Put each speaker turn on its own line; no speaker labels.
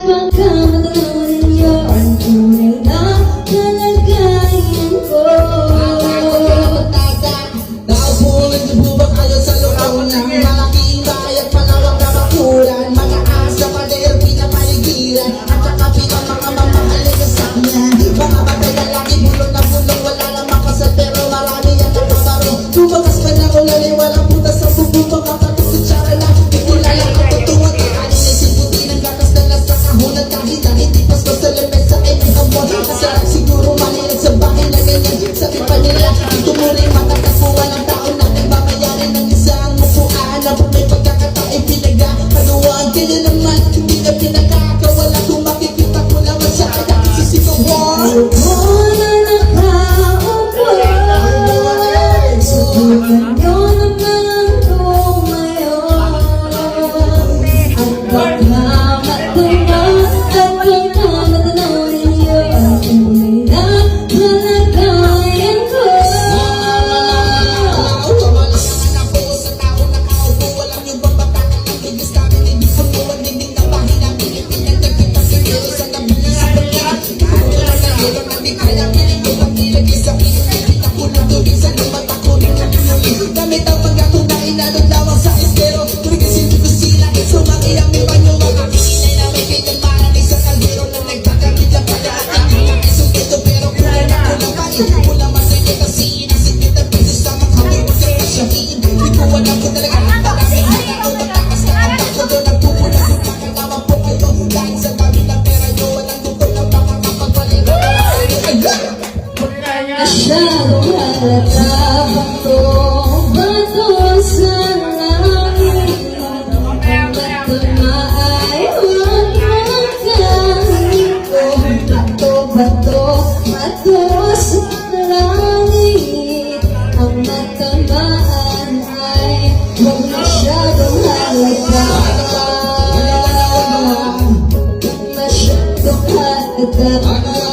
Pagkamatalaman niyo ang tunay na kalagayan ko.
Naupulit niyo po ba kayo sa lukaw ng malaking bayat, palawak na bakuran, mga asa, pader, pinapaligiran, at saka pinang mga mamahalin na sakyan. Mga batay lalaki, bulong na bulong, wala namang kasal pero marami yan ang paparo. Tumakas ka na kung naliwalang putas sa bubo, mga patututsara lang, ikilala ka tutuwag, kakanin ay simputi ng gatas na lasa kahunan, kahit na hindi pasko sa lamesa ay may amon. Kasarap siguro manilag sa bahay na ganyan, sabi pa nila, ito mo rin makatapuan ng taon na nagbabayaran ng isang mupuan na po may pagkakataon ay pinagkakaluan. Kaya naman, hindi na pinagkakawala kung makikita ko naman siya ay nakisisigawan.
Ayoko na nakaupo, subukan niyo naman ang tumayo. At baka matuwa, pagkamatalaman niyo ang tunay na kalagayan ko.
Gamit ang pagkakong na inanod lawang sa estero, turigasin ko sila, sumaki ang iba nyo mga pinay na may pitan, parang isang kaldero na nagtagamit lang pala at ang isungkito pero kulang ako ng kain. Wala man na yung kasi inasigit ang pisos sa mga kamay mo sa pasyahin. Di ko alam ko talaga ang maraming ako matakas na ang tako doon ang pupunan kung kakalaman po kayo dahil sa dami ng pera nyo walang tutol ang makakapagpalira.
Masyadong halata bato, bato sa langit. Ang matama ay huwag magkahin ko. Bato, bato, bato sa langit. Ang matamaan ay huwag masyadong halata. Masyadong halata.